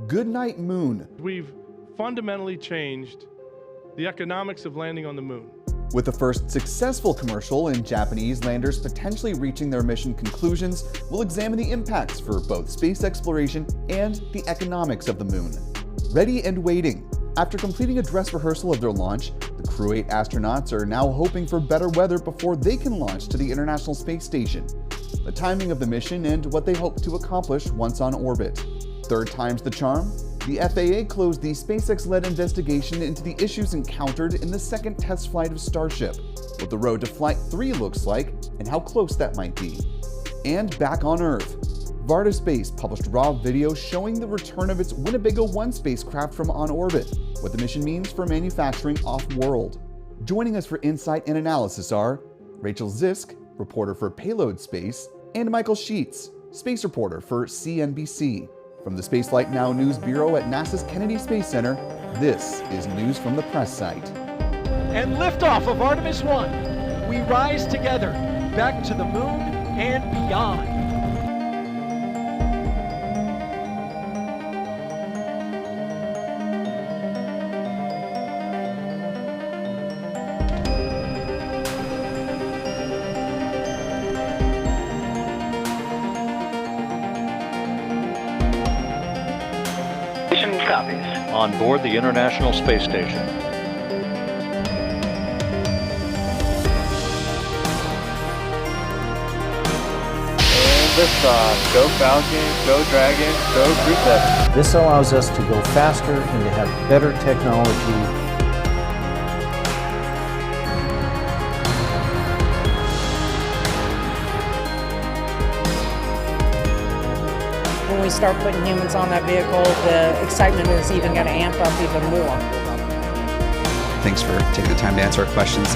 Goodnight Moon. We've fundamentally changed the economics of landing on the moon. With the first successful commercial and Japanese landers potentially reaching their mission conclusions, we'll examine the impacts for both space exploration and the economics of the moon. Ready and waiting. After completing a dress rehearsal of their launch, the Crew 8 astronauts are now hoping for better weather before they can launch to the International Space Station. The timing of the mission and what they hope to accomplish once on orbit. Third time's the charm. The FAA closed the SpaceX-led investigation into the issues encountered in the second test flight of Starship, what the road to Flight 3 looks like, and how close that might be. And back on Earth. Payload Space published raw video showing the return of its Winnebago 1 spacecraft from on orbit, what the mission means for manufacturing off-world. Joining us for insight and analysis are Rachael Zisk, reporter for Payload Space, and Michael Sheetz, space reporter for CNBC. From the Spaceflight Now News Bureau at NASA's Kennedy Space Center, this is news from the press site. And liftoff of Artemis 1. We rise together, back to the moon and beyond. Copies. On board the International Space Station. And liftoff. Go Falcon, go Dragon, go Crew 7. This allows us to go faster and to have better technology. When we start putting humans on that vehicle, the excitement is even going to amp up even more. Thanks for taking the time to answer our questions.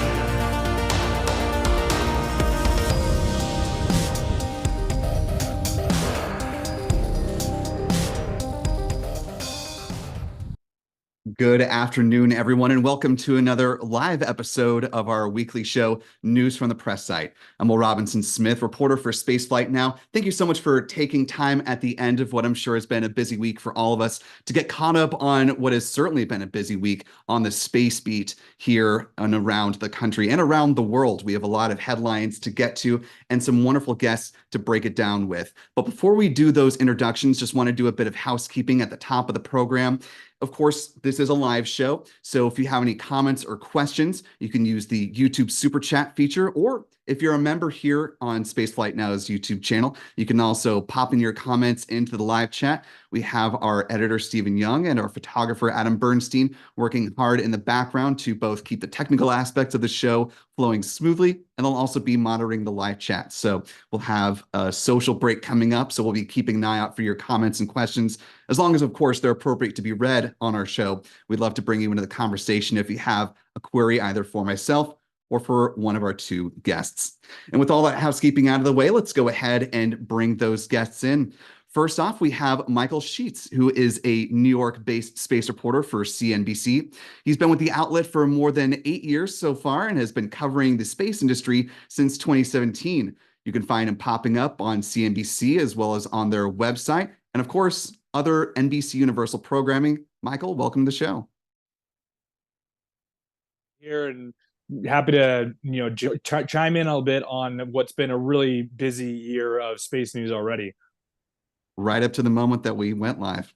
Good afternoon, everyone, and welcome to another live episode of our weekly show, News from the Press Site. I'm Will Robinson-Smith, reporter for Spaceflight Now. Thank you so much for taking time at the end of what I'm sure has been a busy week for all of us to get caught up on what has certainly been a busy week on the space beat here and around the country and around the world. We have a lot of headlines to get to and some wonderful guests to break it down with. But before we do those introductions, just want to do a bit of housekeeping at the top of the program. Of course, this is a live show, so if you have any comments or questions, you can use the YouTube Super Chat feature, or if you're a member here on Spaceflight Now's YouTube channel, you can also pop in your comments into the live chat. We have our editor, Stephen Young, and our photographer, Adam Bernstein, working hard in the background to both keep the technical aspects of the show flowing smoothly, and they'll also be monitoring the live chat. So we'll have a social break coming up, so we'll be keeping an eye out for your comments and questions, as long as, of course, they're appropriate to be read on our show. We'd love to bring you into the conversation if you have a query either for myself or for one of our two guests. And with all that housekeeping out of the way, let's go ahead and bring those guests in. First off, we have Michael Sheetz, who is a New York-based space reporter for CNBC. He's been with the outlet for more than 8 years so far and has been covering the space industry since 2017. You can find him popping up on CNBC as well as on their website, and of course, other NBC Universal programming. Michael, welcome to the show. Here and happy to chime in a little bit on what's been a really busy year of space news already. Right up to the moment that we went live.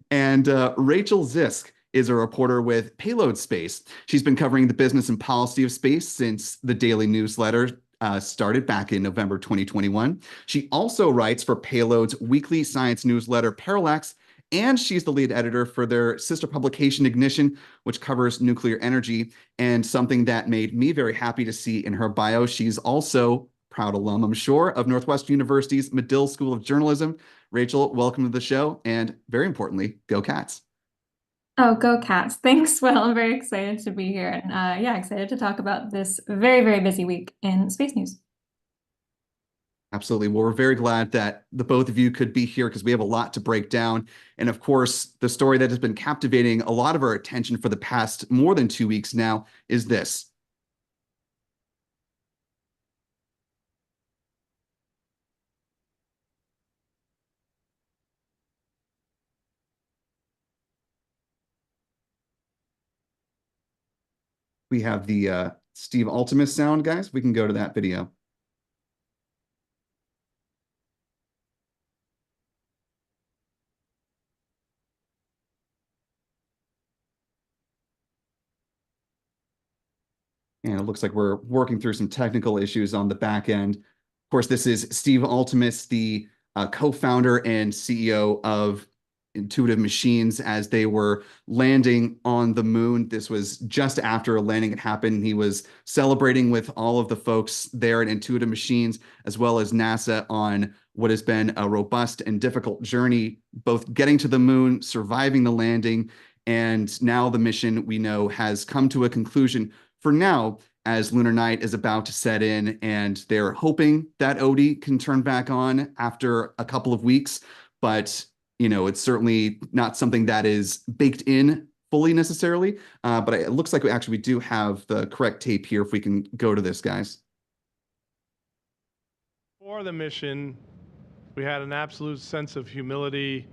And Rachael Zisk is a reporter with Payload Space. She's been covering the business and policy of space since the daily newsletter started back in November 2021. She also writes for Payload's weekly science newsletter, Parallax, and she's the lead editor for their sister publication, Ignition, which covers nuclear energy. And something that made me very happy to see in her bio, she's also proud alum, I'm sure, of Northwestern University's Medill School of Journalism. Rachael, welcome to the show, and very importantly, go Cats. Oh, go Cats. Thanks, Will. I'm very excited to be here. And yeah, excited to talk about this very, very busy week in space news. Absolutely. Well, we're very glad that the both of you could be here because we have a lot to break down. And of course, the story that has been captivating a lot of our attention for the past more than 2 weeks now is this. we have the Steve Altemus sound, guys. We can go to that video. And it looks like we're working through some technical issues on the back end. Of course, this is Steve Altemus, the co-founder and CEO of Intuitive Machines, as they were landing on the moon. This was just after a landing had happened. He was celebrating with all of the folks there at Intuitive Machines, as well as NASA, on what has been a robust and difficult journey, both getting to the moon, surviving the landing, and now the mission, we know, has come to a conclusion for now, as lunar night is about to set in, and they're hoping that Odie can turn back on after a couple of weeks. But, you know, it's certainly not something that is baked in fully necessarily. But it looks like we do have the correct tape here, if we can go to this, guys. For the mission, we had an absolute sense of humility,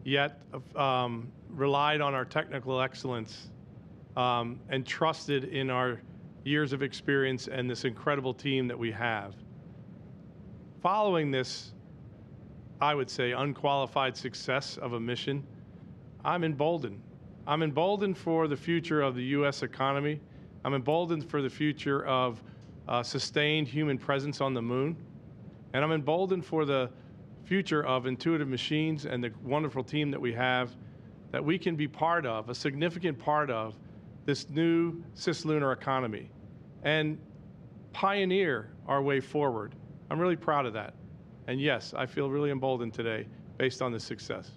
yet relied on our technical excellence and trusted in our years of experience and this incredible team that we have. Following this, I would say, unqualified success of a mission, I'm emboldened. I'm emboldened for the future of the U.S. economy. I'm emboldened for the future of sustained human presence on the moon. And I'm emboldened for the future of Intuitive Machines and the wonderful team that we have, that we can be part of, a significant part of, this new cislunar economy and pioneer our way forward. I'm really proud of that. And yes, I feel really emboldened today based on this success.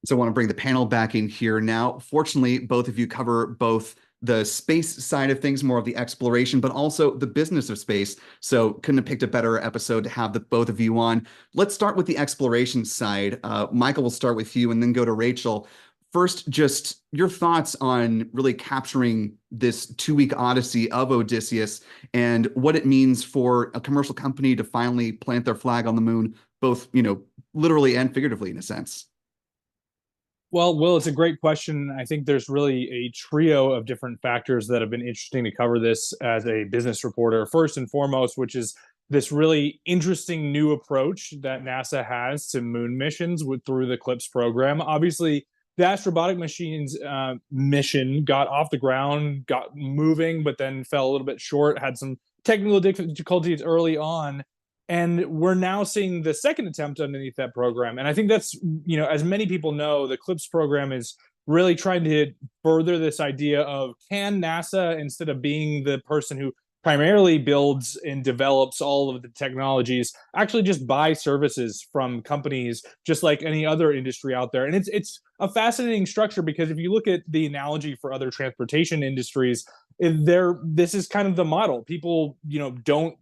So I want to bring the panel back in here now. Fortunately, both of you cover both the space side of things, more of the exploration, but also the business of space. So couldn't have picked a better episode to have the both of you on. Let's start with the exploration side. Michael, we'll start with you and then go to Rachael. First, just your thoughts on really capturing this 2-week odyssey of Odysseus and what it means for a commercial company to finally plant their flag on the moon, both, you know, literally and figuratively in a sense. Well, Will, it's a great question. I think there's really a trio of different factors that have been interesting to cover this as a business reporter. First and foremost, which is this really interesting new approach that NASA has to moon missions through the CLIPS program. Obviously, the Astrobotic Machines mission got off the ground, got moving, but then fell a little bit short, had some technical difficulties early on. And we're now seeing the second attempt underneath that program. And I think that's, you know, as many people know, the CLIPS program is really trying to further this idea of, can NASA, instead of being the person who primarily builds and develops all of the technologies, actually just buy services from companies just like any other industry out there. And it's a fascinating structure, because if you look at the analogy for other transportation industries, this is kind of the model. People, you know, don't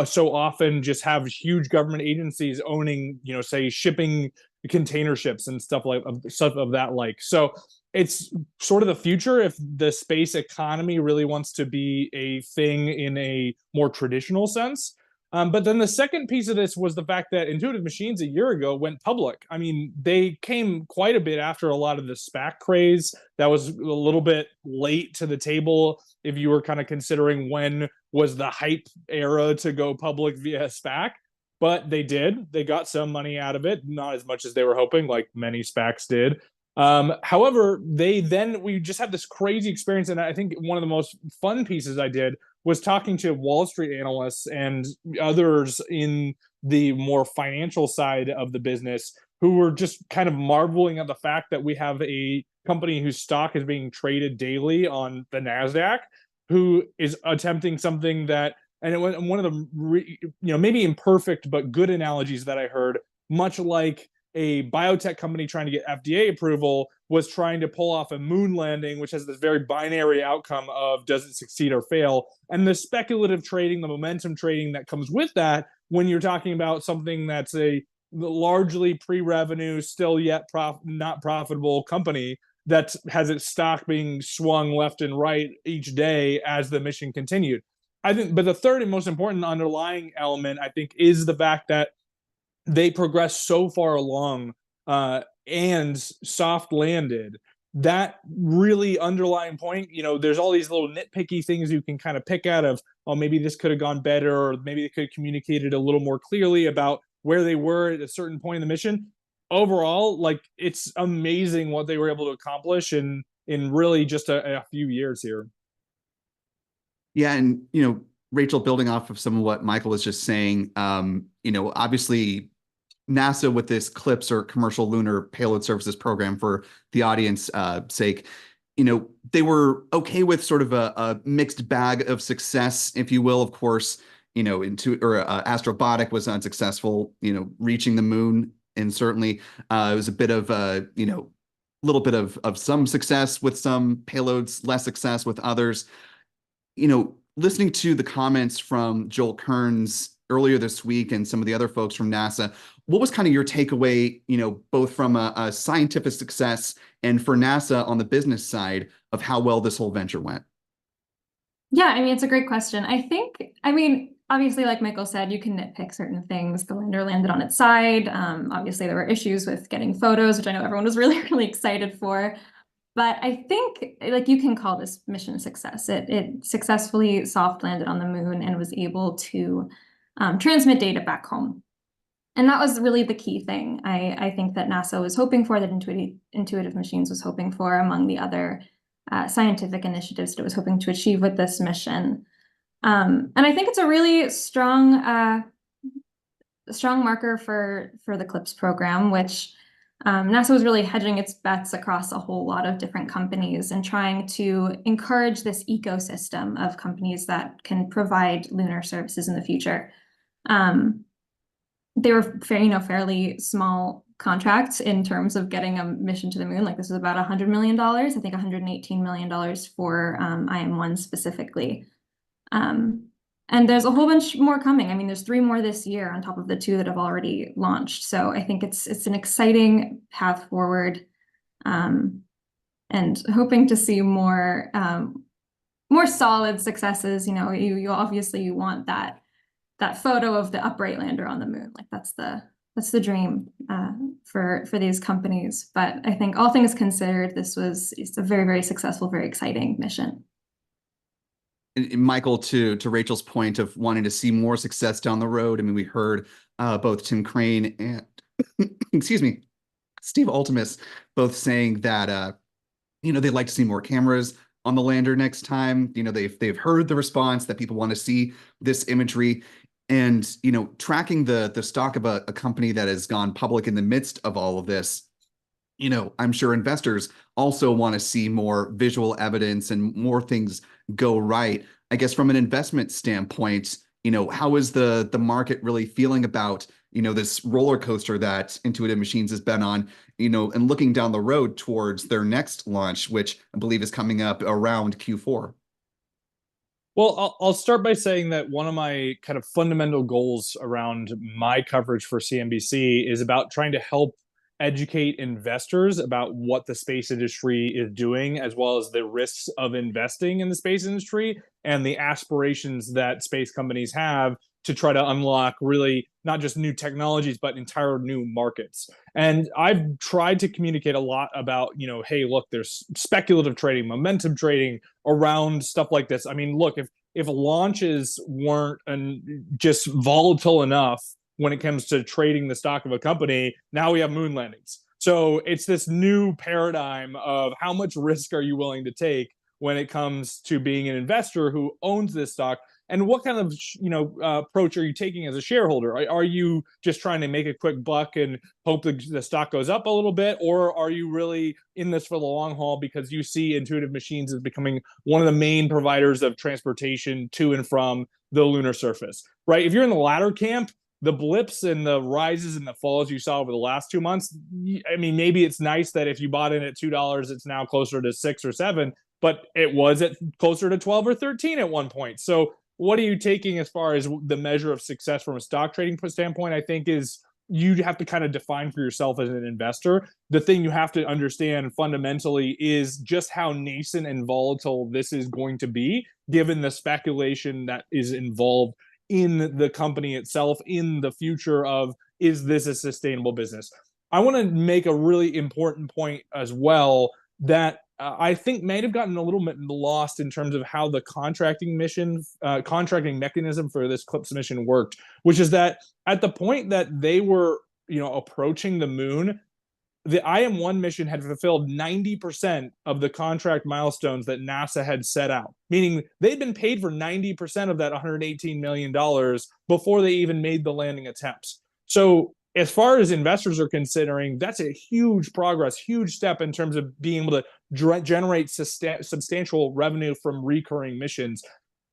so often just have huge government agencies owning, you know, say shipping container ships and stuff of that like. So it's sort of the future if the space economy really wants to be a thing in a more traditional sense. But then the second piece of this was the fact that Intuitive Machines a year ago went public. I mean, they came quite a bit after a lot of the SPAC craze. That was a little bit late to the table if you were kind of considering when was the hype era to go public via SPAC. But they did. They got some money out of it, not as much as they were hoping, like many SPACs did. However, we just had this crazy experience. And I think one of the most fun pieces I did was talking to Wall Street analysts and others in the more financial side of the business who were just kind of marveling at the fact that we have a company whose stock is being traded daily on the NASDAQ, who is attempting something that, and it was one of the, maybe imperfect but good analogies that I heard, much like a biotech company trying to get FDA approval was trying to pull off a moon landing, which has this very binary outcome of does it succeed or fail. And the speculative trading, the momentum trading that comes with that, when you're talking about something that's a largely pre-revenue, still yet not profitable company that has its stock being swung left and right each day as the mission continued. I think, but the third and most important underlying element, I think, is the fact that they progressed so far along and soft landed that really underlying point, there's all these little nitpicky things you can kind of pick out of, oh, maybe this could have gone better, or maybe they could have communicated a little more clearly about where they were at a certain point in the mission. Overall, like, it's amazing what they were able to accomplish in really just a few years here. Yeah, and Rachel, building off of some of what Michael was just saying, obviously NASA with this CLPS, or Commercial Lunar Payload Services program, for the audience sake, they were okay with sort of a mixed bag of success, if you will. Of course, Astrobotic was unsuccessful, reaching the moon, and certainly it was a bit of little bit of some success with some payloads, less success with others. Listening to the comments from Joel Kearns earlier this week and some of the other folks from NASA, what was kind of your takeaway, both from a scientific success and for NASA on the business side, of how well this whole venture went? Yeah, I mean, it's a great question. Obviously, like Michael said, you can nitpick certain things. The lander landed on its side. Obviously, there were issues with getting photos, which I know everyone was really, really excited for. But I think, like, you can call this mission a success. It successfully soft landed on the moon and was able to transmit data back home. And that was really the key thing I think that NASA was hoping for, that Intuitive Machines was hoping for, among the other scientific initiatives that it was hoping to achieve with this mission. And I think it's a really strong marker for the CLPS program, which NASA was really hedging its bets across a whole lot of different companies and trying to encourage this ecosystem of companies that can provide lunar services in the future. They were fairly small contracts in terms of getting a mission to the moon. Like, this is about $100 million, I think $118 million for IM-1 specifically. And there's a whole bunch more coming. I mean, there's 3 more this year on top of the 2 that have already launched. So I think it's an exciting path forward, and hoping to see more solid successes. You obviously want that photo of the upright lander on the moon. Like, that's the dream for these companies. But I think, all things considered, it's a very, very successful, very exciting mission. And Michael, to Rachel's point of wanting to see more success down the road, I mean, we heard both Tim Crane and excuse me, Steve Altemus both saying that they'd like to see more cameras on the lander next time. They've heard the response that people want to see this imagery, and tracking the stock of a company that has gone public in the midst of all of this. I'm sure investors also want to see more visual evidence and more things go right. I guess from an investment standpoint, how is the market really feeling about, this roller coaster that Intuitive Machines has been on, and looking down the road towards their next launch, which I believe is coming up around Q4? Well, I'll start by saying that one of my kind of fundamental goals around my coverage for CNBC is about trying to help educate investors about what the space industry is doing, as well as the risks of investing in the space industry and the aspirations that space companies have to try to unlock really not just new technologies, but entire new markets. And I've tried to communicate a lot about, hey, look, there's speculative trading, momentum trading around stuff like this. I mean, look, if launches weren't just volatile enough when it comes to trading the stock of a company, now we have moon landings. So it's this new paradigm of how much risk are you willing to take when it comes to being an investor who owns this stock, and what kind of approach are you taking as a shareholder? Are you just trying to make a quick buck and hope the stock goes up a little bit, or are you really in this for the long haul because you see Intuitive Machines as becoming one of the main providers of transportation to and from the lunar surface, right? If you're in the latter camp, the blips and the rises and the falls you saw over the last 2 months, I mean, maybe it's nice that if you bought in at $2, it's now closer to 6 or 7, but it was at closer to 12 or 13 at one point. So what are you taking as far as the measure of success from a stock trading standpoint? I think is you have to kind of define for yourself as an investor. The thing you have to understand fundamentally is just how nascent and volatile this is going to be, given the speculation that is involved in the company itself, in the future of, is this a sustainable business? I want to make a really important point as well that I think may have gotten a little bit lost in terms of how the contracting mechanism for this CLPS mission worked, which is that at the point that they were, approaching the moon, the IM-1 mission had fulfilled 90% of the contract milestones that NASA had set out, meaning they'd been paid for 90% of that $118 million before they even made the landing attempts. So as far as investors are considering, that's a huge progress, huge step in terms of being able to generate substantial revenue from recurring missions.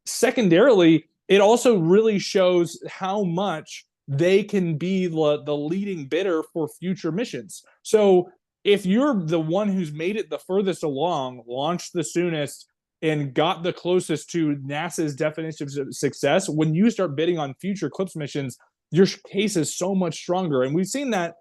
Secondarily, it also really shows how much they can be the leading bidder for future missions. So if you're the one who's made it the furthest along, launched the soonest, and got the closest to NASA's definition of success, when you start bidding on future CLPS missions, your case is so much stronger. And we've seen that,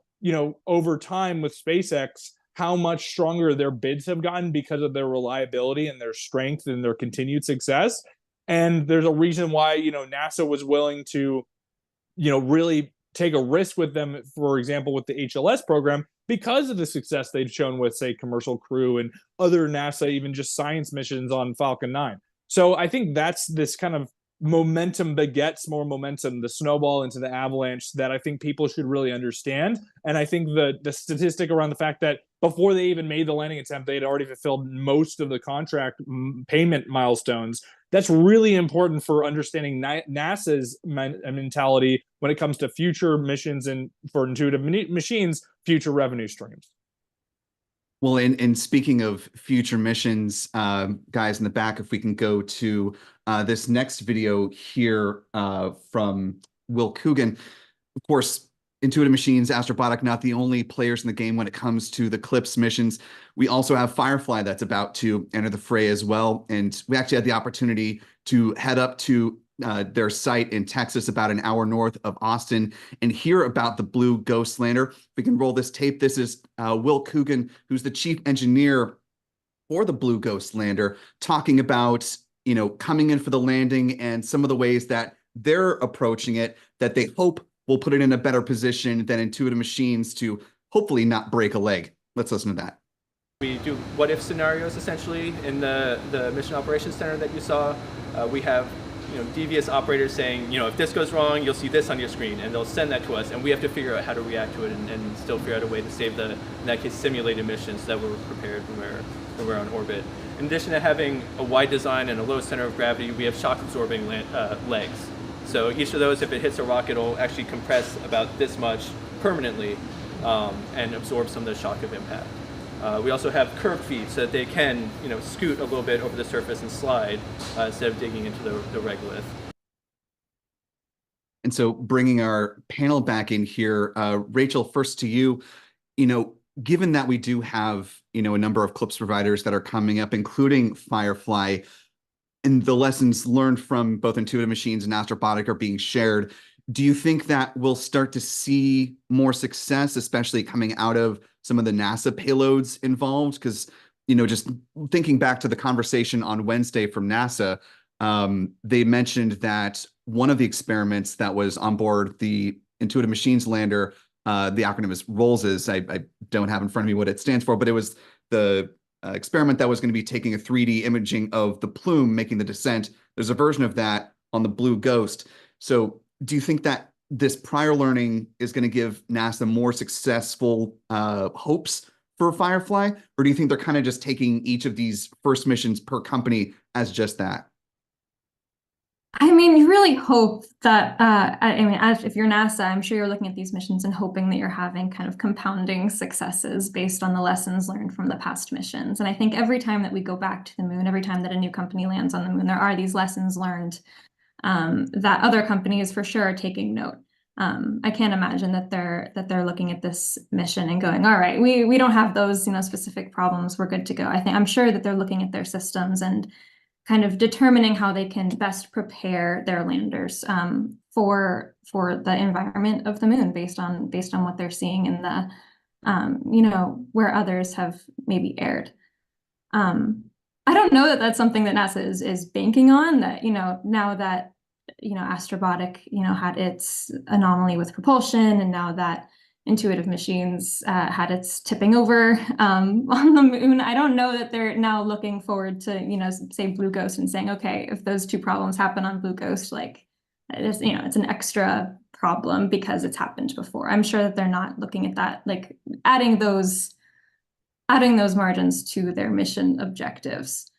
over time with SpaceX, how much stronger their bids have gotten because of their reliability and their strength and their continued success. And there's a reason why, NASA was willing to, really take a risk with them, for example, with the HLS program, because of the success they've shown with, say, Commercial Crew and other NASA, even just science missions on Falcon 9. So I think that's this kind of momentum begets more momentum, the snowball into the avalanche, that I think people should really understand. And I think the statistic around the fact that before they even made the landing attempt, they had already fulfilled most of the contract payment milestones. That's really important for understanding NASA's mentality when it comes to future missions and for Intuitive Machines, future revenue streams. Well, and speaking of future missions, guys in the back, if we can go to this next video here from Will Coogan. Of course, Intuitive Machines, Astrobotic, not the only players in the game when it comes to the CLPS missions. We also have Firefly that's about to enter the fray as well. And we actually had the opportunity to head up to their site in Texas, about an hour north of Austin, and hear about the Blue Ghost lander. If we can roll this tape, this is Will Coogan, who's the chief engineer for the Blue Ghost lander, talking about, coming in for the landing and some of the ways that they're approaching it, that they hope will put it in a better position than Intuitive Machines to hopefully not break a leg. Let's listen to that. We do what-if scenarios, essentially, in the Mission Operations Center that you saw. We have devious operators saying, if this goes wrong, you'll see this on your screen, and they'll send that to us, and we have to figure out how to react to it and still figure out a way to save in that case, simulated missions that we're prepared when we're on orbit. In addition to having a wide design and a low center of gravity, we have shock-absorbing legs. So each of those, if it hits a rocket, will actually compress about this much permanently and absorb some of the shock of impact. We also have curved feet so that they can, scoot a little bit over the surface and slide instead of digging into the regolith. And so bringing our panel back in here, Rachel, first to you, given that we do have, a number of CLPS providers that are coming up, including Firefly, and the lessons learned from both Intuitive Machines and Astrobotic are being shared, do you think that we'll start to see more success, especially coming out of some of the NASA payloads involved? Because, just thinking back to the conversation on Wednesday from NASA, they mentioned that one of the experiments that was on board the Intuitive Machines lander, the acronym is ROLS's. I don't have in front of me what it stands for, but it was the experiment that was going to be taking a 3D imaging of the plume, making the descent. There's a version of that on the Blue Ghost. So do you think that this prior learning is going to give NASA more successful hopes for Firefly? Or do you think they're kind of just taking each of these first missions per company as just that? You really hope that, if you're NASA, I'm sure you're looking at these missions and hoping that you're having kind of compounding successes based on the lessons learned from the past missions. And I think every time that we go back to the moon, every time that a new company lands on the moon, there are these lessons learned that other companies for sure are taking note. I can't imagine that they're looking at this mission and going, all right, we don't have those specific problems, we're good to go. I'm sure that they're looking at their systems and kind of determining how they can best prepare their landers for the environment of the moon based on what they're seeing in the where others have maybe erred. I don't know that that's something that NASA is banking on, that now that Astrobotic had its anomaly with propulsion, and now that Intuitive Machines had its tipping over on the moon. I don't know that they're now looking forward to, say Blue Ghost and saying, okay, if those two problems happen on Blue Ghost, like it's an extra problem because it's happened before. I'm sure that they're not looking at that, like adding those margins to their mission objectives.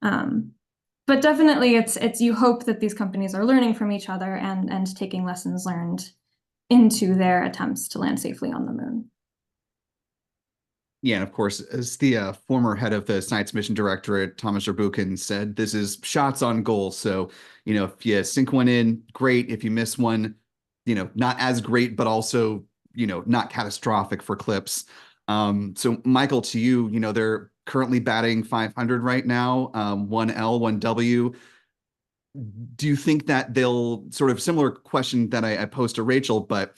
But definitely it's you hope that these companies are learning from each other and taking lessons learned into their attempts to land safely on the moon. Yeah, and of course, as the former head of the Science Mission Directorate, Thomas Zurbuchen, said, this is shots on goal. So, if you sink one in, great. If you miss one, not as great, but also, not catastrophic for clips. So, Michael, to you, they're currently batting 500 right now, 1L, 1W. Do you think that they'll sort of similar question that I posed to Rachel, but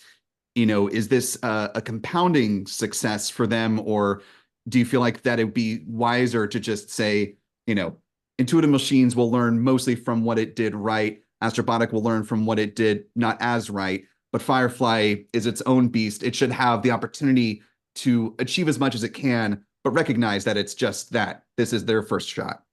is this a compounding success for them, or do you feel like that it'd be wiser to just say, Intuitive Machines will learn mostly from what it did right, Astrobotic will learn from what it did not as right, but Firefly is its own beast. It should have the opportunity to achieve as much as it can, but recognize that it's just that this is their first shot.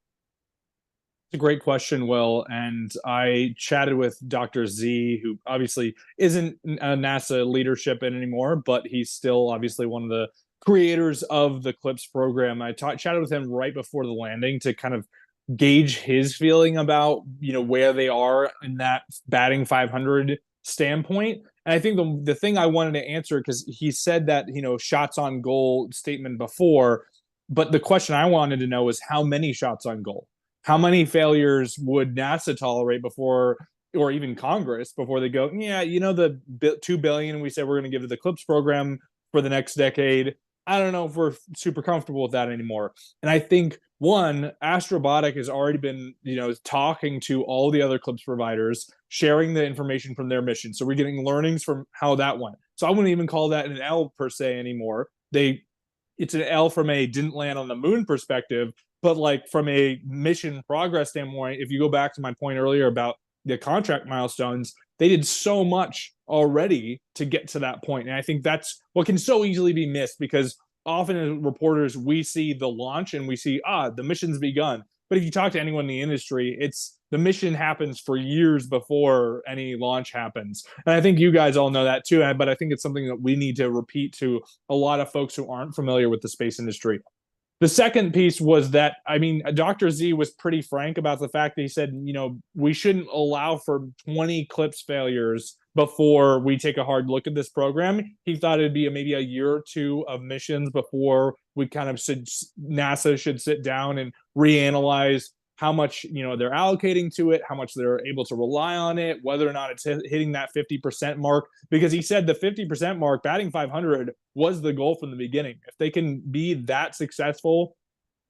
It's a great question, Will. And I chatted with Dr. Z, who obviously isn't a NASA leadership anymore, but he's still obviously one of the creators of the CLIPS program. I chatted with him right before the landing to kind of gauge his feeling about, where they are in that batting 500 standpoint. And I think the thing I wanted to answer, because he said that, shots on goal statement before, but the question I wanted to know is how many shots on goal? How many failures would NASA tolerate before, or even Congress, before they go, yeah, the $2 billion we said we're going to give to the CLIPS program for the next decade, I don't know if we're super comfortable with that anymore. And I think, one, Astrobotic has already been, talking to all the other CLIPS providers, sharing the information from their mission. So we're getting learnings from how that went. So I wouldn't even call that an L per se anymore. It's an L from a didn't land on the moon perspective, but like from a mission progress standpoint, if you go back to my point earlier about the contract milestones, they did so much already to get to that point. And I think that's what can so easily be missed, because often as reporters, we see the launch and we see, the mission's begun. But if you talk to anyone in the industry, the mission happens for years before any launch happens. And I think you guys all know that too, but I think it's something that we need to repeat to a lot of folks who aren't familiar with the space industry. The second piece was that, Dr. Z was pretty frank about the fact that he said, we shouldn't allow for 20 CLIPS failures before we take a hard look at this program. He thought it'd be maybe a year or two of missions before we kind of NASA should sit down and reanalyze how much they're allocating to it, how much they're able to rely on it, whether or not it's hitting that 50% mark. Because he said the 50% mark, batting 500, was the goal from the beginning. If they can be that successful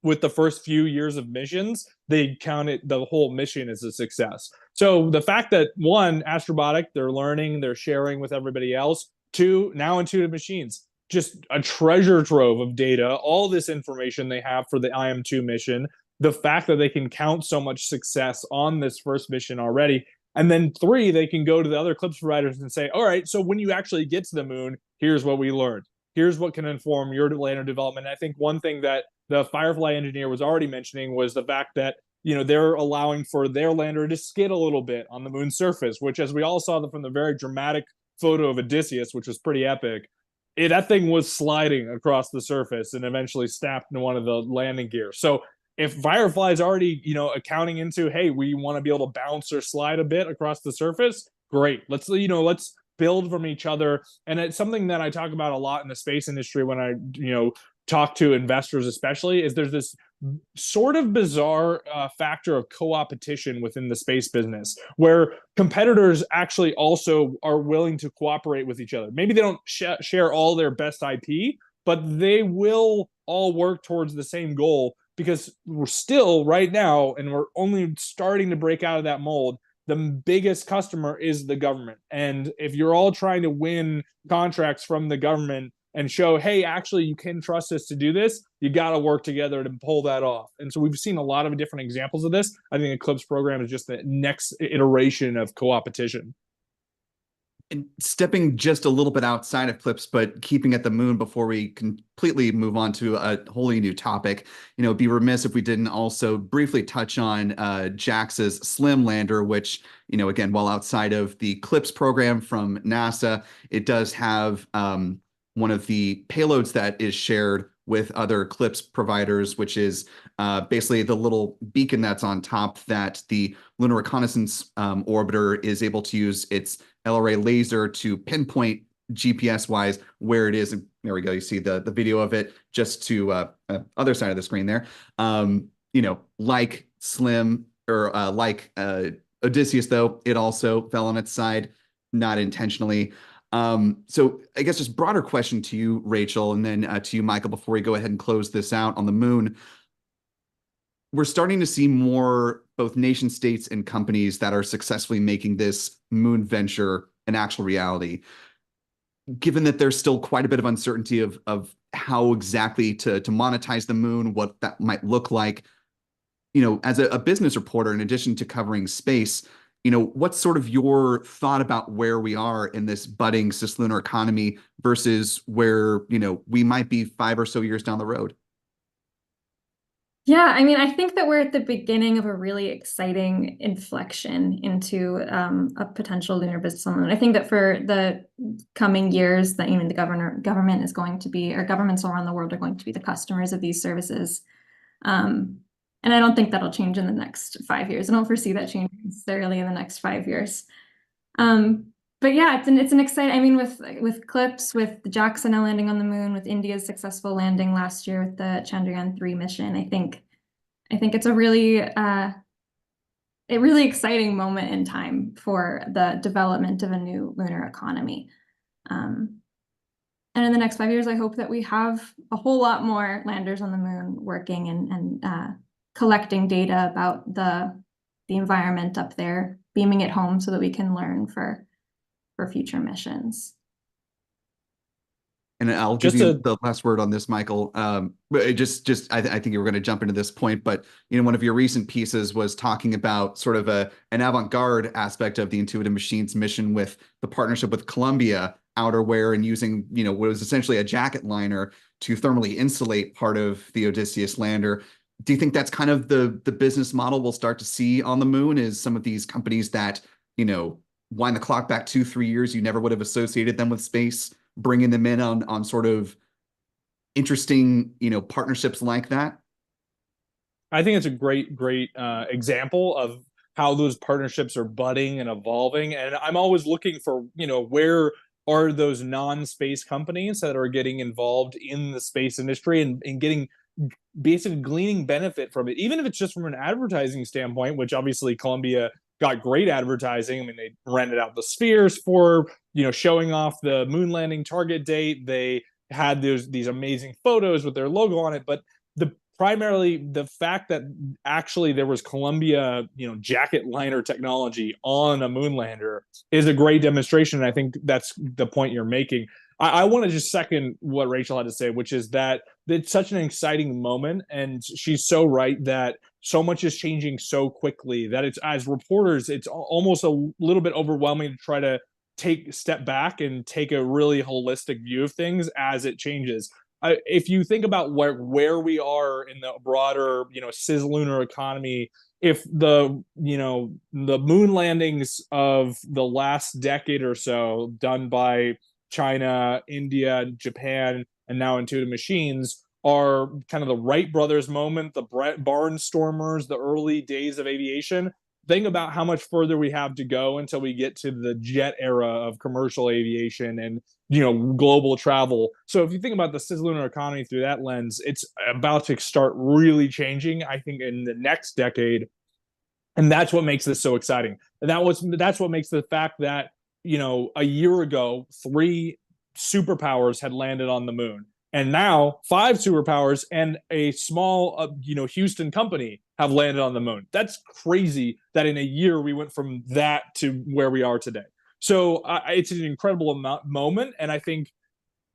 with the first few years of missions, they count it, the whole mission, as a success. So the fact that, one, Astrobotic, they're learning, they're sharing with everybody else. Two, now Intuitive Machines, just a treasure trove of data, all this information they have for the IM-2 mission. The fact that they can count so much success on this first mission already. And then three, they can go to the other CLIPS providers and say, all right, so when you actually get to the moon, here's what we learned. Here's what can inform your lander development. And I think one thing that the Firefly engineer was already mentioning was the fact that, they're allowing for their lander to skid a little bit on the moon's surface, which, as we all saw from the very dramatic photo of Odysseus, which was pretty epic, that thing was sliding across the surface and eventually snapped into one of the landing gears. So if Firefly is already, accounting into, hey, we want to be able to bounce or slide a bit across the surface, great. Let's build from each other. And it's something that I talk about a lot in the space industry when I, talk to investors, especially, is there's this sort of bizarre factor of co-opetition within the space business, where competitors actually also are willing to cooperate with each other. Maybe they don't share all their best IP, but they will all work towards the same goal, because we're still right now, and we're only starting to break out of that mold, the biggest customer is the government. And if you're all trying to win contracts from the government and show, hey, actually, you can trust us to do this, you got to work together to pull that off. And so we've seen a lot of different examples of this. I think the CLIPS program is just the next iteration of co-opetition. And stepping just a little bit outside of clips, but keeping at the moon before we completely move on to a wholly new topic, be remiss if we didn't also briefly touch on JAXA's SLIM lander, which, again, while outside of the CLIPS program from NASA, it does have one of the payloads that is shared with other CLIPS providers, which is basically the little beacon that's on top that the Lunar Reconnaissance Orbiter is able to use its LRA laser to pinpoint GPS-wise where it is. And there we go. You see the video of it just to other side of the screen there. Like SLIM or like Odysseus, though, it also fell on its side, not intentionally. So I guess just broader question to you, Rachael, and then to you, Michael, before we go ahead and close this out on the moon. We're starting to see more both nation states and companies that are successfully making this moon venture an actual reality. Given that there's still quite a bit of uncertainty of how exactly to monetize the moon, what that might look like, as a business reporter, in addition to covering space, what's sort of your thought about where we are in this budding cislunar economy versus where, we might be 5 or so years down the road? Yeah, I mean, I think that we're at the beginning of a really exciting inflection into a potential lunar business on the moon. I think that for the coming years, that the government is going to be, or governments around the world are going to be the customers of these services. And I don't think that'll change in the next 5 years. I don't foresee that changing necessarily in the next 5 years. But yeah, it's an exciting. I mean, with CLIPS, with the JAXA now landing on the moon, with India's successful landing last year with the Chandrayaan-3 mission, I think it's a really exciting moment in time for the development of a new lunar economy. And in the next 5 years, I hope that we have a whole lot more landers on the moon working and collecting data about the environment up there, beaming it home so that we can learn for future missions. And I'll give you the last word on this, Michael. I think you were going to jump into this point, but one of your recent pieces was talking about sort of an avant-garde aspect of the Intuitive Machines mission with the partnership with Columbia outerwear and using what was essentially a jacket liner to thermally insulate part of the Odysseus lander. Do you think that's kind of the business model we'll start to see on the moon? Is some of these companies that wind the clock back 2-3 years, you never would have associated them with space, bringing them in on sort of interesting, partnerships like that? I think it's a great example of how those partnerships are budding and evolving. And I'm always looking for, where are those non-space companies that are getting involved in the space industry and getting basically gleaning benefit from it, even if it's just from an advertising standpoint, which obviously Columbia got great advertising. I mean, they rented out the spheres for, showing off the moon landing target date. They had these amazing photos with their logo on it. But primarily the fact that actually there was Columbia, jacket liner technology on a moon lander is a great demonstration. And I think that's the point you're making. I want to just second what Rachael had to say, which is that it's such an exciting moment. And she's so right that so much is changing so quickly that it's, as reporters, it's almost a little bit overwhelming to try to take a step back and take a really holistic view of things as it changes. If you think about where we are in the broader, cislunar economy, if the moon landings of the last decade or so done by China, India, Japan, and now Intuitive Machines are kind of the Wright brothers moment, the barnstormers, the early days of aviation. Think about how much further we have to go until we get to the jet era of commercial aviation and global travel. So if you think about the cislunar economy through that lens, it's about to start really changing, I think, in the next decade. And that's what makes this so exciting. And that's what makes the fact that a year ago 3 superpowers had landed on the moon, and now 5 superpowers and a small Houston company have landed on the moon. That's crazy that in a year we went from that to where we are today. So it's an incredible moment, and I think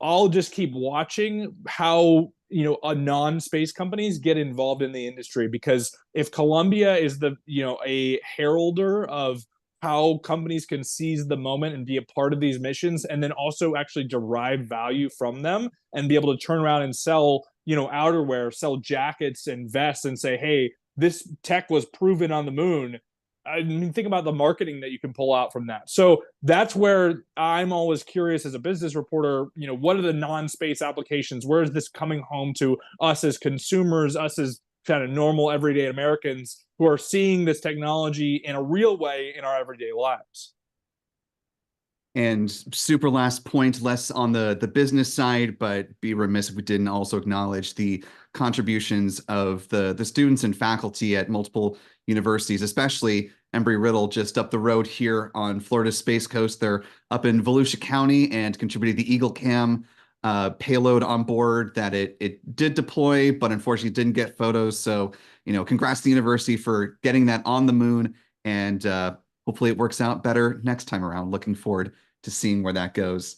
I'll just keep watching how non-space companies get involved in the industry, because if Columbia is a heralder of how companies can seize the moment and be a part of these missions, and then also actually derive value from them and be able to turn around and sell, outerwear, sell jackets and vests, and say, hey, this tech was proven on the moon. I mean, think about the marketing that you can pull out from that. So that's where I'm always curious as a business reporter, what are the non-space applications? Where is this coming home to us as consumers, us as kind of normal everyday Americans who are seeing this technology in a real way in our everyday lives? And super last point, less on the business side, but be remiss if we didn't also acknowledge the contributions of the students and faculty at multiple universities, especially Embry-Riddle just up the road here on Florida's Space Coast. They're up in Volusia County and contributed the Eagle Cam payload on board that it did deploy, but unfortunately didn't get photos. So, congrats to the university for getting that on the moon, and hopefully it works out better next time around. Looking forward to seeing where that goes.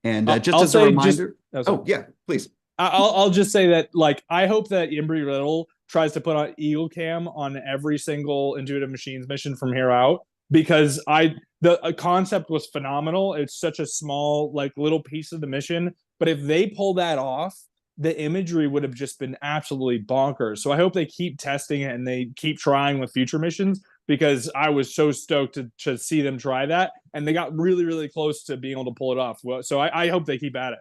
And just as a reminder, yeah, please. I'll just say that, I hope that Embry-Riddle tries to put on Eagle Cam on every single Intuitive Machines mission from here out, because the concept was phenomenal. It's such a small, little piece of the mission, but if they pull that off, the imagery would have just been absolutely bonkers. So I hope they keep testing it and they keep trying with future missions, because I was so stoked to see them try that, and they got really, really close to being able to pull it off. So I hope they keep at it.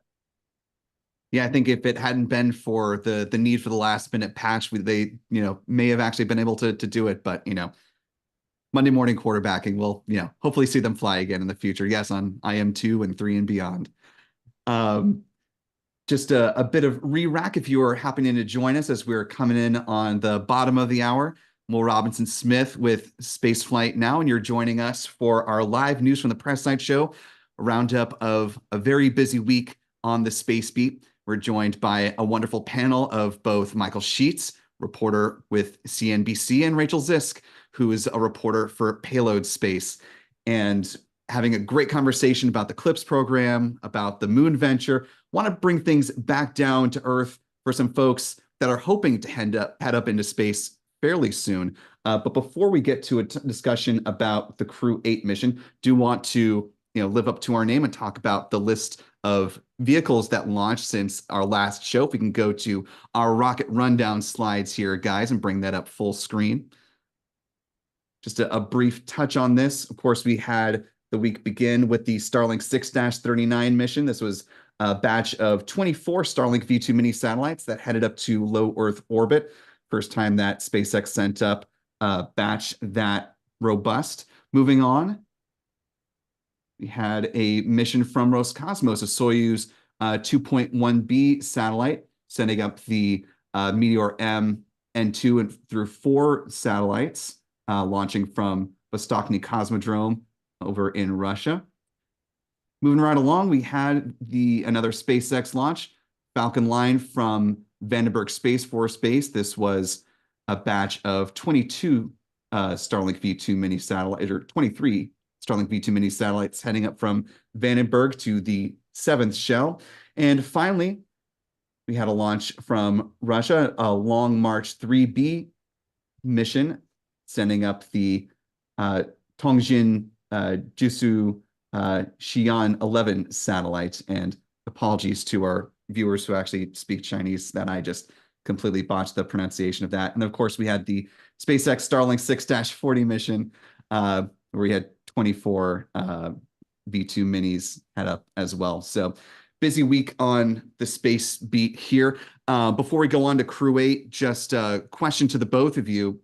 Yeah, I think if it hadn't been for the need for the last minute patch, they may have actually been able to do it. But Monday morning quarterbacking, we'll hopefully see them fly again in the future. Yes, on IM-2 and 3 and beyond. Just a bit of re-rack if you are happening to join us as we're coming in on the bottom of the hour. Will Robinson Smith with Spaceflight Now, and you're joining us for our live News from the Press Site show, a roundup of a very busy week on the Space Beat. We're joined by a wonderful panel of both Michael Sheetz, reporter with CNBC, and Rachael Zisk, who is a reporter for Payload Space, and having a great conversation about the CLIPS program, about the moon venture. Want to bring things back down to Earth for some folks that are hoping to head up into space fairly soon. But before we get to a discussion about the Crew 8 mission, do want to live up to our name and talk about the list of vehicles that launched since our last show. If we can go to our rocket rundown slides here, guys, and bring that up full screen. Just a brief touch on this. Of course, we had the week begin with the Starlink 6-39 mission. This was a batch of 24 Starlink V2 mini satellites that headed up to low Earth orbit. First time that SpaceX sent up a batch that robust. Moving on, we had a mission from Roscosmos, a Soyuz 2.1B satellite, sending up the Meteor M N2 and through 4 satellites, launching from Vostochny Cosmodrome over in Russia. Moving right along, we had another SpaceX launch, Falcon 9 from Vandenberg Space Force Base. This was a batch of 22 Starlink V2 mini satellites, or 23 Starlink V2 mini satellites heading up from Vandenberg to the 7th shell. And finally, we had a launch from Russia, a Long March 3B mission, sending up the Tongjin Jusu Xi'an 11 satellite. And apologies to our viewers who actually speak Chinese that I just completely botched the pronunciation of that. And of course, we had the SpaceX Starlink 6-40 mission, where we had 24 V2 minis head up as well. So busy week on the space beat here. Before we go on to Crew 8, just a question to the both of you.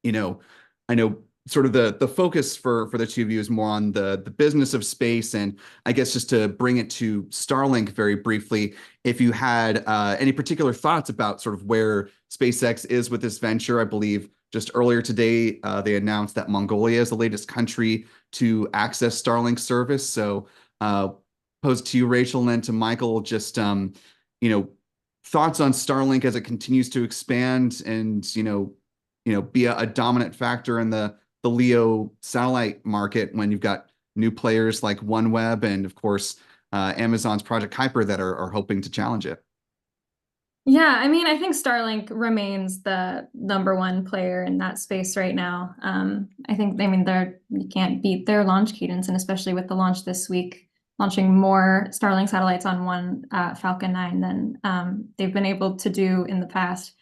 I know sort of the focus for the two of you is more on the business of space, and I guess just to bring it to Starlink very briefly, if you had any particular thoughts about sort of where SpaceX is with this venture. I believe just earlier today they announced that Mongolia is the latest country to access Starlink service. So posed to you, Rachael, and then to Michael, just thoughts on Starlink as it continues to expand and be a dominant factor in the LEO satellite market when you've got new players like OneWeb and, of course, Amazon's Project Kuiper that are hoping to challenge it. Yeah, I mean, I think Starlink remains the #1 player in that space right now. I think, I mean, you can't beat their launch cadence, and especially with the launch this week, launching more Starlink satellites on one Falcon 9 than they've been able to do in the past,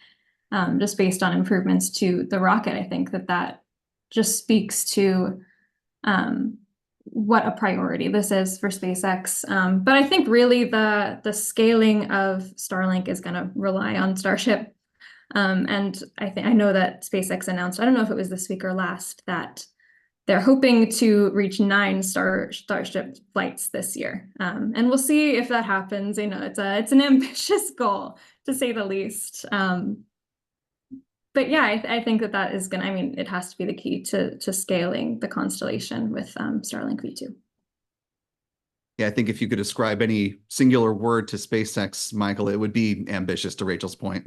just based on improvements to the rocket. I think that just speaks to what a priority this is for SpaceX. But I think really the scaling of Starlink is going to rely on Starship. And I know that SpaceX announced, I don't know if it was this week or last, that they're hoping to reach 9 Starship flights this year. And we'll see if that happens. You know, it's an ambitious goal, to say the least. But yeah, I think that is going to, I mean, it has to be the key to scaling the constellation with Starlink V2. Yeah, I think if you could describe any singular word to SpaceX, Michael, it would be ambitious, to Rachel's point.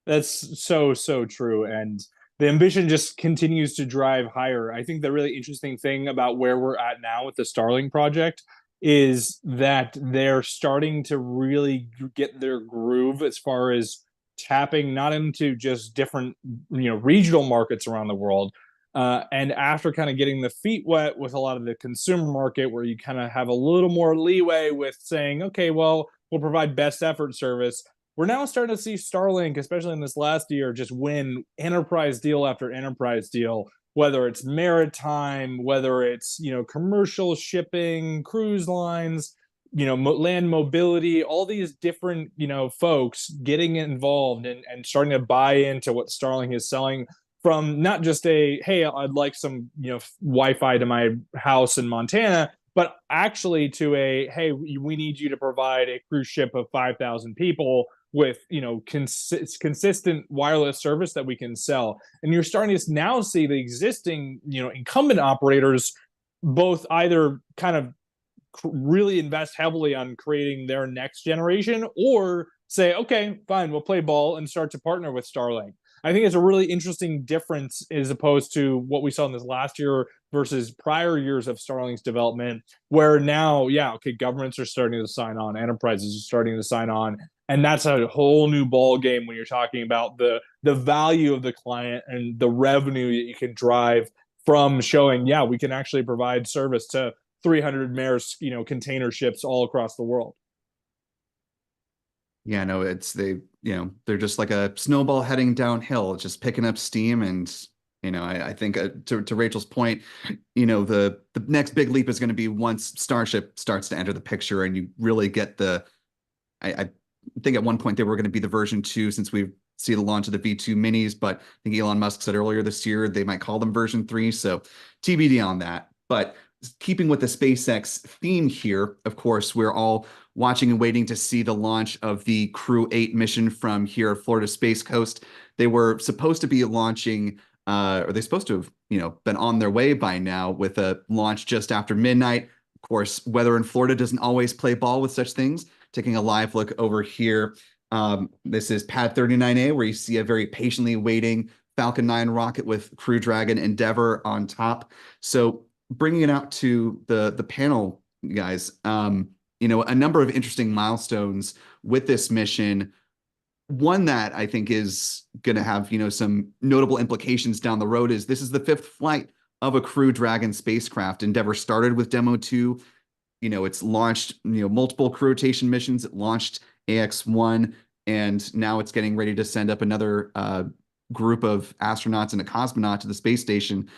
That's so true. And the ambition just continues to drive higher. I think the really interesting thing about where we're at now with the Starlink project is that they're starting to really get their groove as far as tapping not into just different regional markets around the world, and after kind of getting the feet wet with a lot of the consumer market, where you kind of have a little more leeway with saying, okay, well, we'll provide best effort service. We're now starting to see Starlink, especially in this last year, just win enterprise deal after enterprise deal, whether it's maritime, whether it's commercial shipping, cruise lines, land mobility, all these different folks getting involved and starting to buy into what Starlink is selling, from not just a, hey, I'd like some Wi-Fi to my house in Montana, but actually to a, hey, we need you to provide a cruise ship of 5,000 people with consistent wireless service that we can sell. And you're starting to now see the existing incumbent operators both either kind of really invest heavily on creating their next generation, or say, okay, fine, we'll play ball and start to partner with Starlink. I think it's a really interesting difference as opposed to what we saw in this last year versus prior years of Starlink's development, where now, yeah, okay, governments are starting to sign on, enterprises are starting to sign on, and that's a whole new ball game when you're talking about the value of the client and the revenue that you can drive from showing, yeah, we can actually provide service to 300 Maersk, container ships all across the world. Yeah, no, they're just like a snowball heading downhill, just picking up steam. And, I think to Rachel's point, the next big leap is going to be once Starship starts to enter the picture and you really get I think at one point they were going to be the version 2, since we see the launch of the V2 minis, but I think Elon Musk said earlier this year they might call them version 3. So TBD on that. But keeping with the SpaceX theme here, of course, we're all watching and waiting to see the launch of the Crew 8 mission from here at Florida Space Coast. They were supposed to be launching, or they're supposed to have, been on their way by now, with a launch just after midnight. Of course, weather in Florida doesn't always play ball with such things. Taking a live look over here, this is Pad 39A, where you see a very patiently waiting Falcon 9 rocket with Crew Dragon Endeavour on top. So bringing it out to the panel, guys, a number of interesting milestones with this mission. One that I think is going to have, some notable implications down the road is this is the 5th flight of a Crew Dragon spacecraft. Endeavour started with Demo 2. It's launched, multiple crew rotation missions. It launched AX-1, and now it's getting ready to send up another group of astronauts and a cosmonaut to the space station.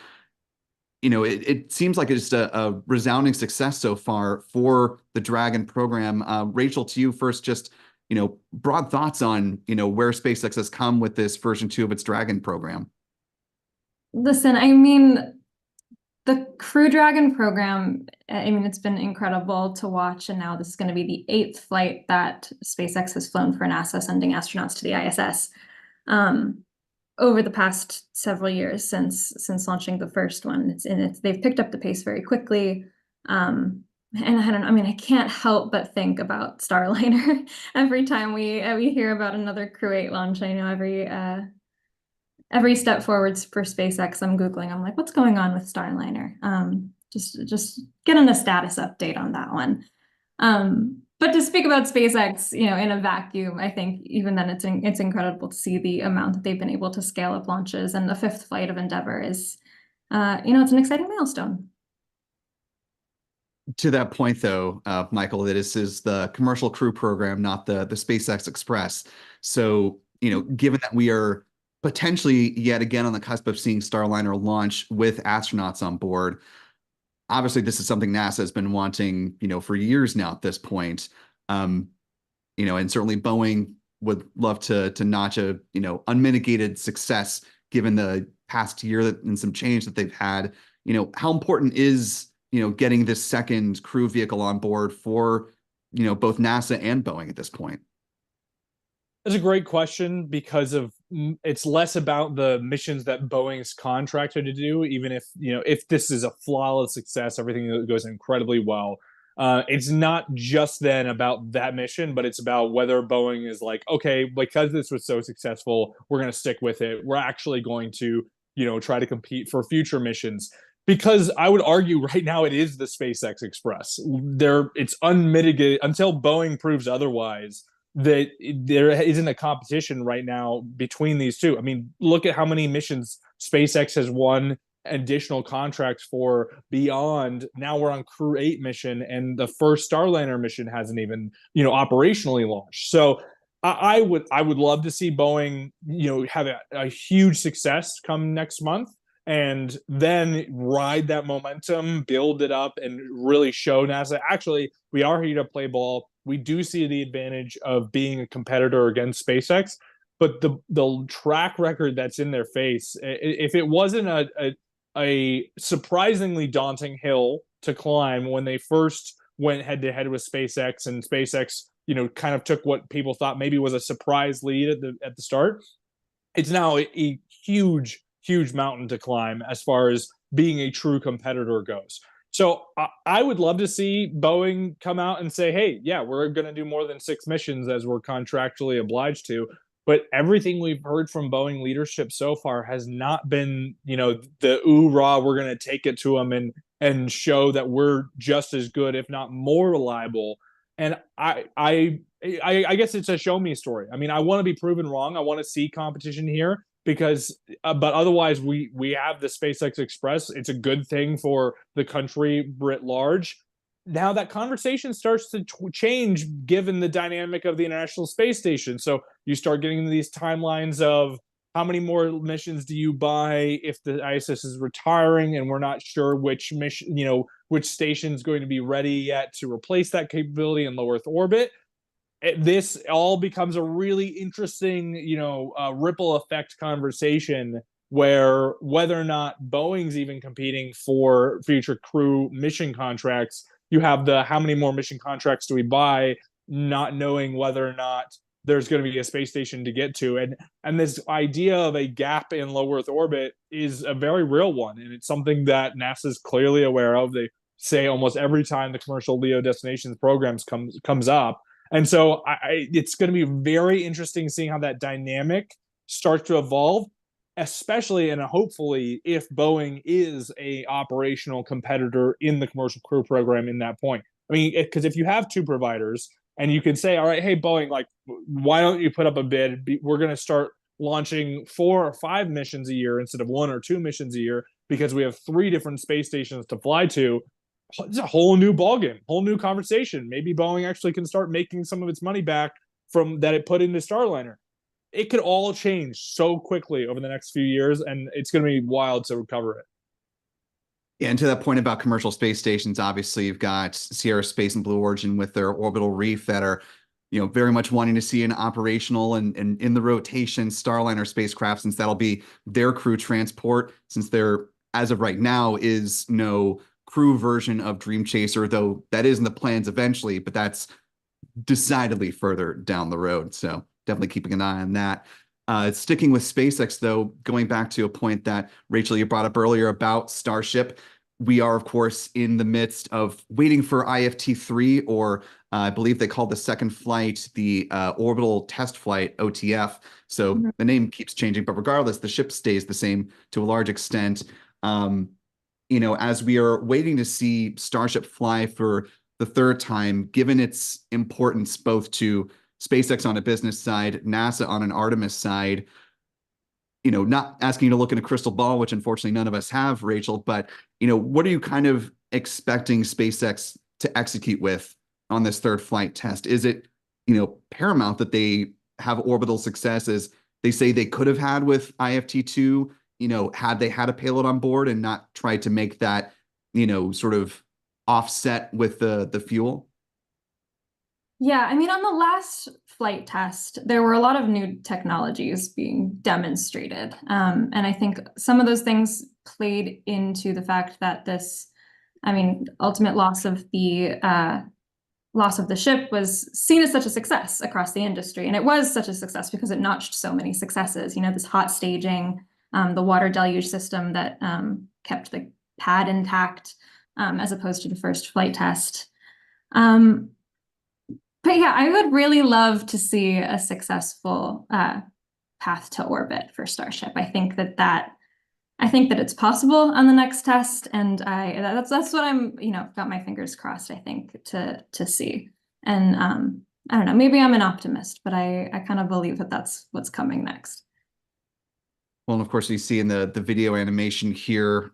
It seems like it's a resounding success so far for the Dragon program. Rachel, to you first, just, broad thoughts on, where SpaceX has come with this version 2 of its Dragon program. Listen, I mean, the Crew Dragon program, it's been incredible to watch. And now this is going to be the 8th flight that SpaceX has flown for NASA, sending astronauts to the ISS. Over the past several years since launching the first one. They've picked up the pace very quickly. And I can't help but think about Starliner every time we hear about another Crew 8 launch. I know every step forwards for SpaceX, I'm Googling, I'm like, what's going on with Starliner? Just getting a status update on that one. But to speak about SpaceX, in a vacuum, I think even then it's incredible to see the amount that they've been able to scale up launches, and the 5th flight of Endeavour is, it's an exciting milestone. To that point, though, Michael, that this is the commercial crew program, not the SpaceX Express. So, given that we are potentially yet again on the cusp of seeing Starliner launch with astronauts on board, obviously this is something NASA has been wanting, for years now at this point. And certainly Boeing would love to notch a, unmitigated success given the past year and some change that they've had. How important is getting this second crew vehicle on board for, both NASA and Boeing at this point? That's a great question, because it's less about the missions that Boeing's contracted to do, even if this is a flawless success, everything goes incredibly well. It's not just then about that mission, but it's about whether Boeing is like, okay, because this was so successful, we're going to stick with it. We're actually going to, try to compete for future missions. Because I would argue right now it is the SpaceX Express. It's unmitigated until Boeing proves otherwise, that there isn't a competition right now between these two. I mean, look at how many missions SpaceX has won additional contracts for beyond. Now we're on Crew 8 mission, and the first Starliner mission hasn't even, operationally launched. So I would love to see Boeing, have a huge success come next month, and then ride that momentum, build it up, and really show NASA, actually, we are here to play ball. We do see the advantage of being a competitor against SpaceX, but the track record that's in their face, if it wasn't a surprisingly daunting hill to climb when they first went head-to-head with SpaceX, and SpaceX, kind of took what people thought maybe was a surprise lead at the start, it's now a huge mountain to climb as far as being a true competitor goes. So I would love to see Boeing come out and say, hey, yeah, we're going to do more than 6 missions as we're contractually obliged to. But everything we've heard from Boeing leadership so far has not been, the ooh-rah, we're going to take it to them and show that we're just as good, if not more reliable. And I guess it's a show me story. I mean, I want to be proven wrong. I want to see competition here, because but otherwise we have the SpaceX Express. It's a good thing for the country writ large. Now that conversation starts to change given the dynamic of the International Space Station. So you start getting into these timelines of how many more missions do you buy if the ISS is retiring and we're not sure which mission, which station is going to be ready yet to replace that capability in low Earth orbit. This all becomes a really interesting, ripple effect conversation, where whether or not Boeing's even competing for future crew mission contracts, you have the how many more mission contracts do we buy, not knowing whether or not there's going to be a space station to get to. And this idea of a gap in low Earth orbit is a very real one. And it's something that NASA is clearly aware of. They say almost every time the commercial LEO destinations programs comes up. And so it's going to be very interesting seeing how that dynamic starts to evolve, especially and hopefully if Boeing is a operational competitor in the commercial crew program in that point. I mean, because if you have 2 providers and you can say, all right, hey, Boeing, like, why don't you put up a bid? We're going to start launching 4 or 5 missions a year instead of 1 or 2 missions a year, because we have 3 different space stations to fly to. It's a whole new ballgame, whole new conversation. Maybe Boeing actually can start making some of its money back from that it put into Starliner. It could all change so quickly over the next few years, and it's going to be wild to recover it. Yeah, and to that point about commercial space stations, obviously you've got Sierra Space and Blue Origin with their Orbital Reef that are, very much wanting to see an operational and in the rotation Starliner spacecraft, since that'll be their crew transport, since there, as of right now, is no crew version of Dream Chaser, though that is in the plans eventually, but that's decidedly further down the road. So definitely keeping an eye on that. Sticking with SpaceX, though, going back to a point that, Rachel, you brought up earlier about Starship, we are, of course, in the midst of waiting for IFT-3, or I believe they call the second flight the Orbital Test Flight, OTF. So the name keeps changing, but regardless, the ship stays the same to a large extent. As we are waiting to see Starship fly for the third time, given its importance both to SpaceX on a business side, NASA on an Artemis side. Not asking you to look in a crystal ball, which unfortunately none of us have, Rachel, but, what are you kind of expecting SpaceX to execute with on this third flight test? Is it, paramount that they have orbital success as they say they could have had with IFT-2, had they had a payload on board and not tried to make that, sort of offset with the fuel? Yeah, I mean, on the last flight test, there were a lot of new technologies being demonstrated. And I think some of those things played into the fact that ultimate loss of the ship was seen as such a success across the industry. And it was such a success because it notched so many successes, this hot staging, the water deluge system that kept the pad intact as opposed to the first flight test. But yeah, I would really love to see a successful path to orbit for Starship. I think that it's possible on the next test, and that's what I'm got my fingers crossed. I think to see, and I don't know, maybe I'm an optimist, but I kind of believe that that's what's coming next. Well, and of course, you see in the video animation here,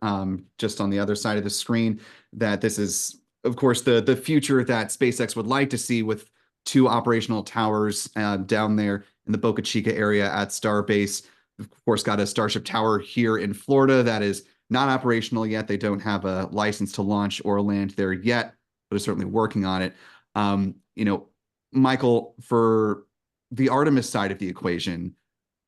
just on the other side of the screen, that this is, of course, the future that SpaceX would like to see with 2 operational towers down there in the Boca Chica area at Starbase. Of course, got a Starship tower here in Florida that is not operational yet. They don't have a license to launch or land there yet, but are certainly working on it. Michael, for the Artemis side of the equation,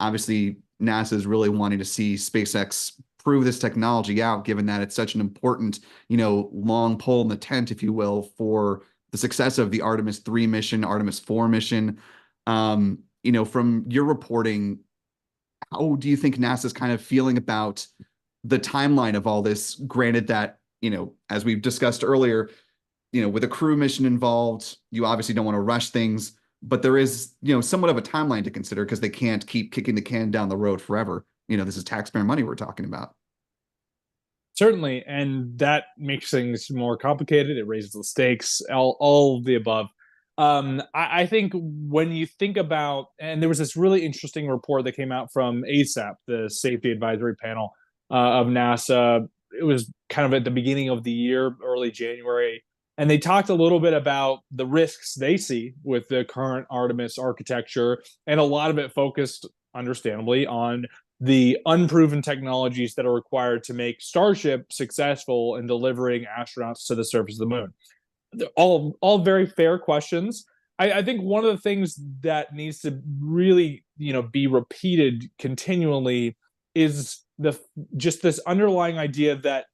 obviously NASA is really wanting to see SpaceX prove this technology out, given that it's such an important, long pole in the tent, if you will, for the success of the Artemis 3 mission, Artemis 4 mission. From your reporting, how do you think NASA's kind of feeling about the timeline of all this? Granted that, as we've discussed earlier, with a crew mission involved, you obviously don't want to rush things, but there is, somewhat of a timeline to consider because they can't keep kicking the can down the road forever. This is taxpayer money we're talking about. Certainly, and that makes things more complicated. It raises the stakes, all of the above. I think when you think about, and there was this really interesting report that came out from ASAP, the Safety Advisory Panel of NASA. It was kind of at the beginning of the year, early January, and they talked a little bit about the risks they see with the current Artemis architecture, and a lot of it focused, understandably, on the unproven technologies that are required to make Starship successful in delivering astronauts to the surface of the moon. They're all very fair questions. I think one of the things that needs to really, be repeated continually is just this underlying idea that,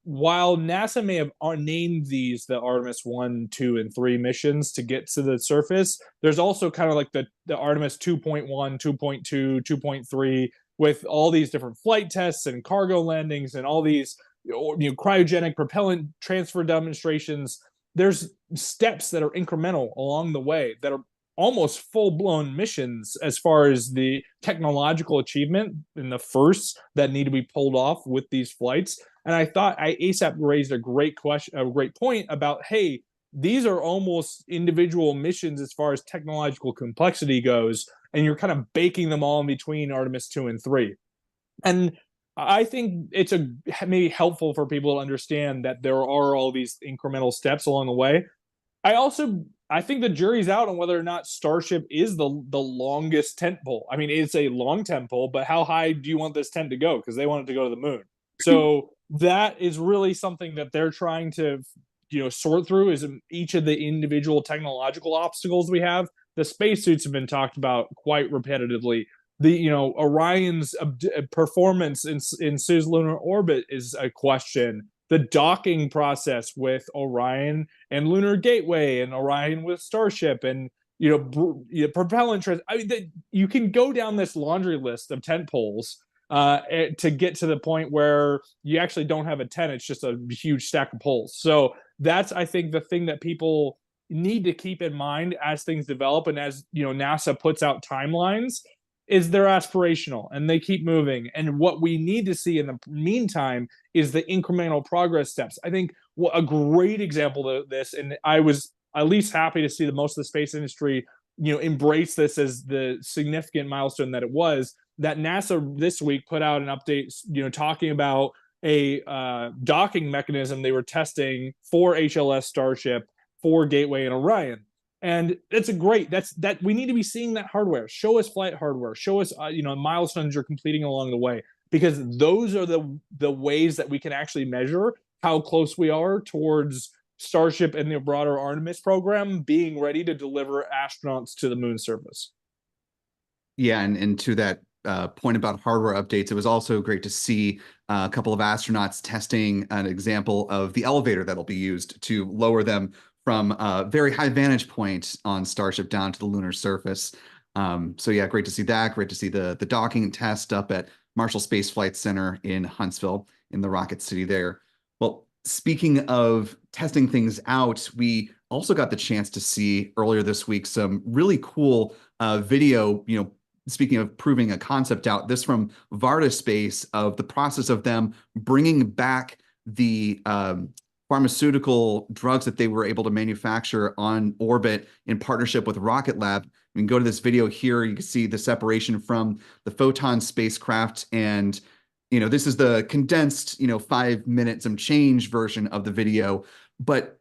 while NASA may have named these the Artemis 1, 2, and 3 missions to get to the surface, there's also kind of like the Artemis 2.1, 2.2, 2.3, with all these different flight tests and cargo landings and all these cryogenic propellant transfer demonstrations. There's steps that are incremental along the way that are almost full-blown missions as far as the technological achievement in the firsts that need to be pulled off with these flights. And I thought ASAP raised a great point about, hey, these are almost individual missions as far as technological complexity goes, and you're kind of baking them all in between Artemis 2 and 3. And I think it's maybe helpful for people to understand that there are all these incremental steps along the way. I think the jury's out on whether or not Starship is the longest tent pole. I mean, it's a long tent pole, but how high do you want this tent to go? Because they want it to go to the moon. So that is really something that they're trying to, sort through, is each of the individual technological obstacles we have. The spacesuits have been talked about quite repetitively. The Orion's performance in cislunar orbit is a question. The docking process with Orion and Lunar Gateway, and Orion with Starship, and propellant. I mean, you can go down this laundry list of tent poles to get to the point where you actually don't have a tent; it's just a huge stack of poles. So that's, I think, the thing that people need to keep in mind as things develop, and as NASA puts out timelines. is they're aspirational and they keep moving. And what we need to see in the meantime is the incremental progress steps. I think a great example of this, and I was at least happy to see that most of the space industry, embrace this as the significant milestone that it was, that NASA this week put out an update, talking about a docking mechanism they were testing for HLS Starship, for Gateway and Orion. And that's that we need to be seeing that hardware. Show us flight hardware. Show us, milestones you're completing along the way, because those are the ways that we can actually measure how close we are towards Starship and the broader Artemis program being ready to deliver astronauts to the moon surface. Yeah, and to that point about hardware updates, it was also great to see a couple of astronauts testing an example of the elevator that'll be used to lower them from a very high vantage point on Starship down to the lunar surface. So yeah, great to see that. Great to see the docking test up at Marshall Space Flight Center in Huntsville in the Rocket City there. Well, speaking of testing things out, we also got the chance to see earlier this week some really cool video, speaking of proving a concept out, this from Varda Space, of the process of them bringing back the pharmaceutical drugs that they were able to manufacture on orbit in partnership with Rocket Lab. You can go to this video here. You can see the separation from the Photon spacecraft. And, this is the condensed, 5 minutes and change version of the video. But,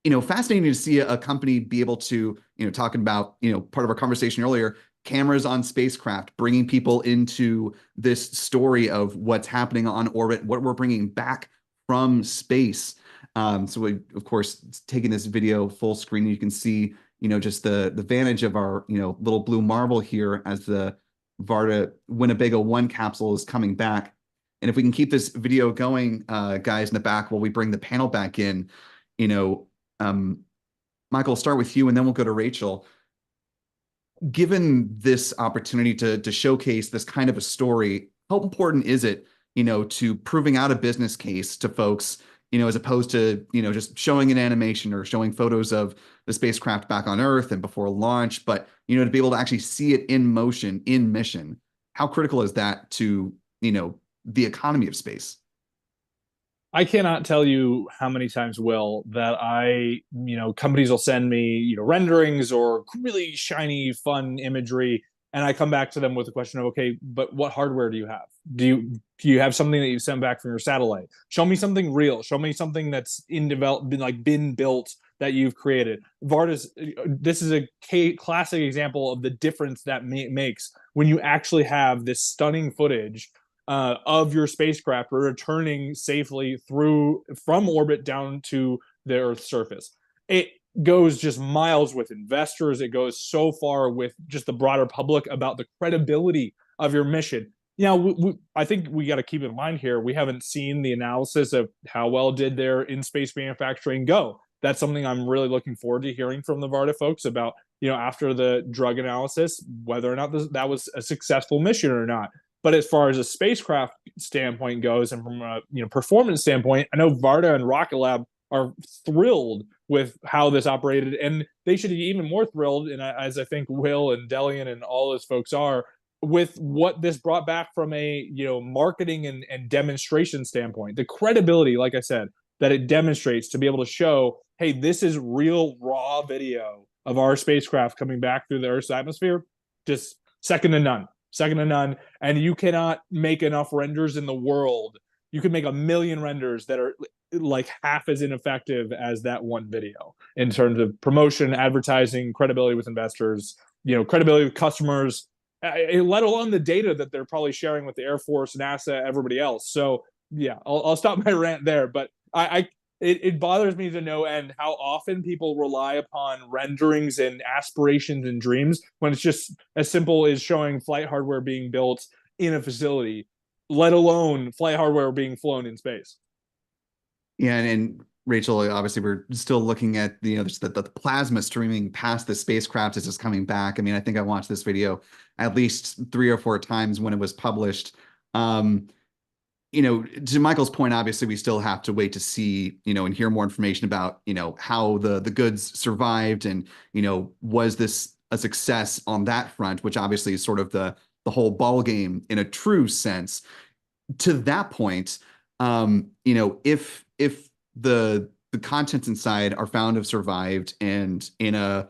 fascinating to see a company be able to, talking about, part of our conversation earlier, cameras on spacecraft, bringing people into this story of what's happening on orbit, what we're bringing back from space. So we, of course, taking this video full screen, you can see, just the vantage of our, little blue marble here as the Varda Winnebago 1 capsule is coming back. And if we can keep this video going, guys in the back, while we bring the panel back in, Michael, I'll start with you and then we'll go to Rachel. Given this opportunity to showcase this kind of a story, how important is it, to proving out a business case to folks, as opposed to, just showing an animation or showing photos of the spacecraft back on Earth and before launch, but, to be able to actually see it in motion, in mission? How critical is that to, the economy of space? I cannot tell you how many times, Will, that companies will send me, renderings or really shiny, fun imagery, and I come back to them with the question of, okay, but what hardware do you have? Do you have something that you sent back from your satellite? Show me something real. Show me something that's in development, been built, that you've created. This is a classic example of the difference that makes when you actually have this stunning footage of your spacecraft returning safely from orbit down to the Earth's surface. It goes just miles with investors. It goes so far with just the broader public about the credibility of your mission. I think we got to keep in mind here, we haven't seen the analysis of how well did their in-space manufacturing go. That's something I'm really looking forward to hearing from the Varda folks about, after the drug analysis, whether or not that was a successful mission or not. But as far as a spacecraft standpoint goes, and from a performance standpoint, I know Varda and Rocket Lab are thrilled with how this operated, and they should be even more thrilled, and as I think Will and Delian and all those folks are, with what this brought back from a marketing and demonstration standpoint. The credibility, like I said, that it demonstrates to be able to show, hey, this is real raw video of our spacecraft coming back through the Earth's atmosphere, just second to none. And you cannot make enough renders in the world. You can make 1 million renders that are like half as ineffective as that one video in terms of promotion, advertising, credibility with investors, credibility with customers, let alone the data that they're probably sharing with the Air Force, NASA, everybody else. So yeah, I'll stop my rant there, but it bothers me to no end how often people rely upon renderings and aspirations and dreams when it's just as simple as showing flight hardware being built in a facility, let alone flight hardware being flown in space. Yeah, and Rachel, obviously we're still looking at the plasma streaming past the spacecraft as it's coming back. I mean, I think I watched this video at least 3 or 4 times when it was published. To Michael's point, obviously we still have to wait to see, and hear more information about, how the goods survived and, was this a success on that front, which obviously is sort of the the whole ball game in a true sense. To that point, if the contents inside are found to have survived and in a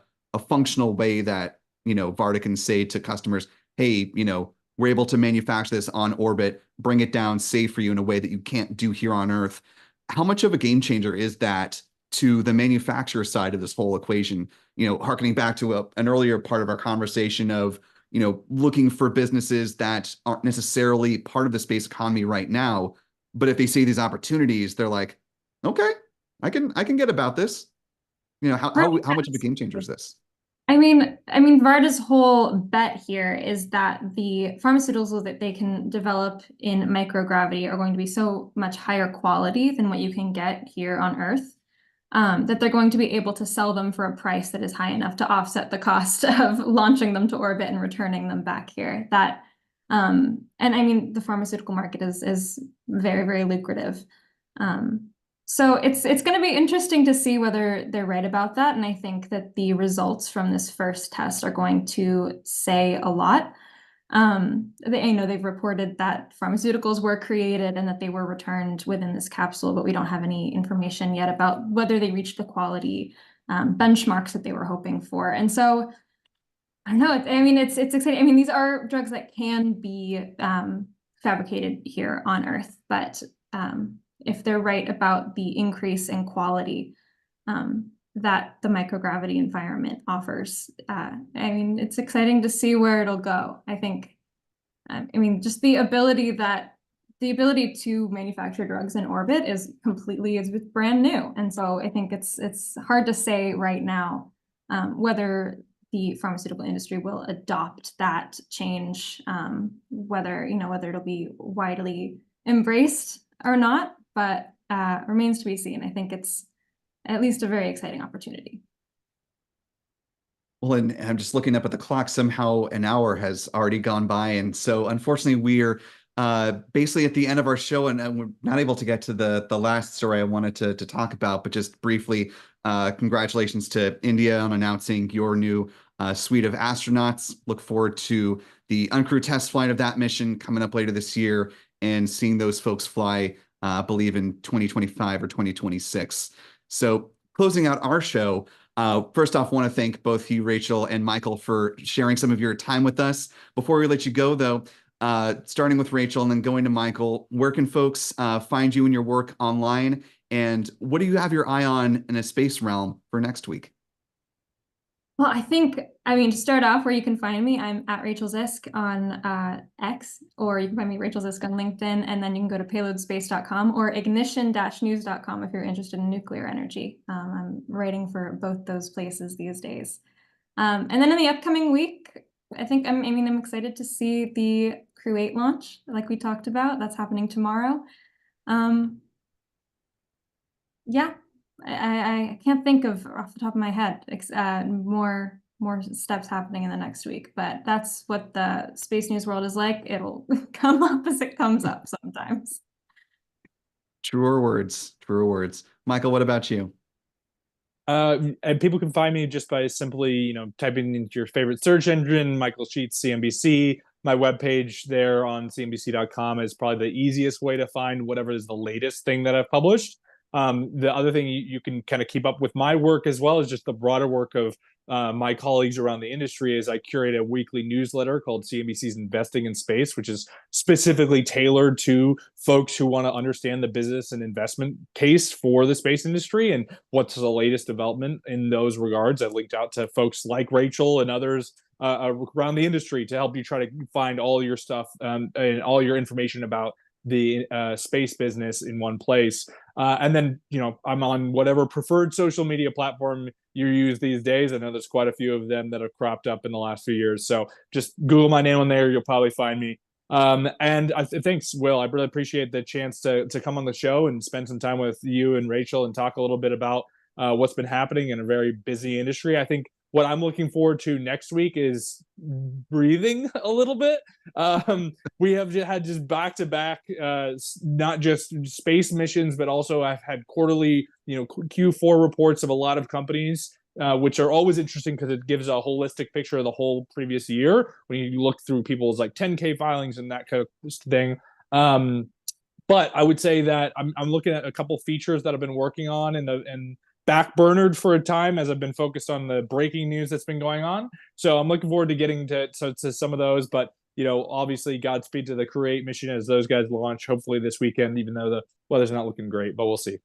functional way that, Varda can say to customers, hey, we're able to manufacture this on orbit, bring it down safe for you in a way that you can't do here on Earth. How much of a game changer is that to the manufacturer side of this whole equation? Harkening back to an earlier part of our conversation of, looking for businesses that aren't necessarily part of the space economy right now, but if they see these opportunities, they're like, okay, I can get about this. How much of a game changer is this? I mean, Varda's whole bet here is that the pharmaceuticals that they can develop in microgravity are going to be so much higher quality than what you can get here on Earth, that they're going to be able to sell them for a price that is high enough to offset the cost of launching them to orbit and returning them back here. And I mean, the pharmaceutical market is very, very lucrative. So it's going to be interesting to see whether they're right about that. And I think that the results from this first test are going to say a lot. They've reported that pharmaceuticals were created and that they were returned within this capsule, but we don't have any information yet about whether they reached the quality benchmarks that they were hoping for. And so I don't know. It's exciting. I mean, these are drugs that can be fabricated here on Earth, but if they're right about the increase in quality that the microgravity environment offers, it's exciting to see where it'll go. I think, just the ability to manufacture drugs in orbit is brand new. And so I think it's hard to say right now whether the pharmaceutical industry will adopt that change, whether it'll be widely embraced or not, but remains to be seen. I think it's at least a very exciting opportunity. Well, and I'm just looking up at the clock. Somehow an hour has already gone by. And so unfortunately, we're basically at the end of our show, and we're not able to get to the last story I wanted to talk about, but just briefly, congratulations to India on announcing your new suite of astronauts. Look forward to the uncrewed test flight of that mission coming up later this year and seeing those folks fly, I believe in 2025 or 2026. So closing out our show, first off, I want to thank both you, Rachael and Michael, for sharing some of your time with us. Before we let you go, though, starting with Rachael and then going to Michael, where can folks find you and your work online? And what do you have your eye on in a space realm for next week? Well, to start off, where you can find me, I'm at Rachael Zisk on X, or you can find me Rachael Zisk on LinkedIn, and then you can go to payloadspace.com or ignition-news.com if you're interested in nuclear energy. I'm writing for both those places these days. And then in the upcoming week, I'm excited to see the Crew 8 launch, like we talked about. That's happening tomorrow. I can't think of off the top of my head more steps happening in the next week, but that's what the space news world is like. It'll come up as it comes up sometimes. Truer words. Michael, what about you? And people can find me just by simply, typing into your favorite search engine, Michael Sheetz, CNBC. My webpage there on CNBC.com is probably the easiest way to find whatever is the latest thing that I've published. The other thing you can kind of keep up with my work as well as just the broader work of my colleagues around the industry is I curate a weekly newsletter called CNBC's Investing in Space, which is specifically tailored to folks who want to understand the business and investment case for the space industry and what's the latest development in those regards. I linked out to folks like Rachael and others around the industry to help you try to find all your stuff and all your information about the space business in one place. And then, I'm on whatever preferred social media platform you use these days. I know there's quite a few of them that have cropped up in the last few years. So just Google my name on there. You'll probably find me. And thanks, Will. I really appreciate the chance to come on the show and spend some time with you and Rachael and talk a little bit about what's been happening in a very busy industry. I think what I'm looking forward to next week is breathing a little bit. We have had just back-to-back, not just space missions, but also I've had quarterly, Q4 reports of a lot of companies which are always interesting because it gives a holistic picture of the whole previous year when you look through people's like 10K filings and that kind of thing. But I would say that I'm looking at a couple features that I've been working on and backburnered for a time as I've been focused on the breaking news that's been going on. So I'm looking forward to getting to some of those. But obviously, Godspeed to the Crew 8 mission as those guys launch, hopefully this weekend, even though the weather's not looking great, but we'll see.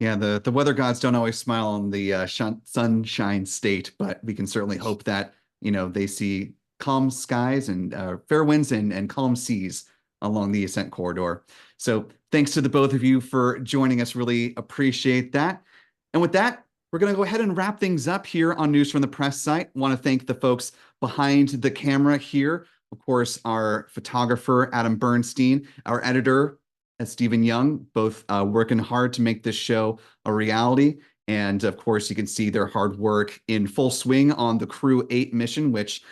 Yeah, the weather gods don't always smile on the sunshine state, but we can certainly hope that, they see calm skies and fair winds and calm seas along the ascent corridor. So thanks to the both of you for joining us. Really appreciate that. And with that, we're going to go ahead and wrap things up here on News from the Press site. Want to thank the folks behind the camera here. Of course, our photographer, Adam Bernstein, our editor, Stephen Young, both working hard to make this show a reality. And of course, you can see their hard work in full swing on the Crew 8 mission, which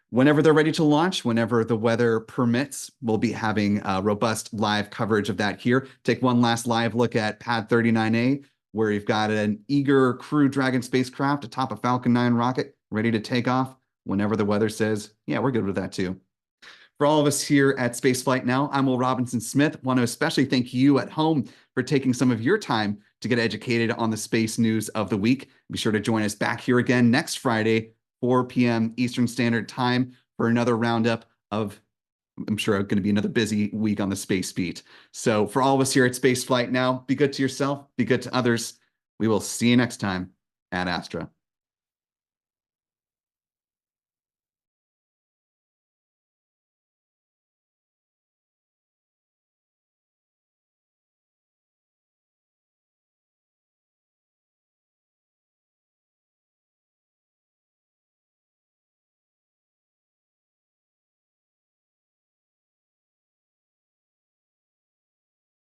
whenever they're ready to launch, whenever the weather permits, we'll be having robust live coverage of that here. Take one last live look at Pad 39A, where you've got an eager Crew Dragon spacecraft atop a Falcon 9 rocket ready to take off whenever the weather says, yeah, we're good with that too. For all of us here at Spaceflight Now, I'm Will Robinson Smith. Want to especially thank you at home for taking some of your time to get educated on the space news of the week. Be sure to join us back here again next Friday, 4 p.m. Eastern Standard Time for another roundup of, I'm sure, going to be another busy week on the Space Beat. So for all of us here at Spaceflight Now, be good to yourself, be good to others. We will see you next time at Astra.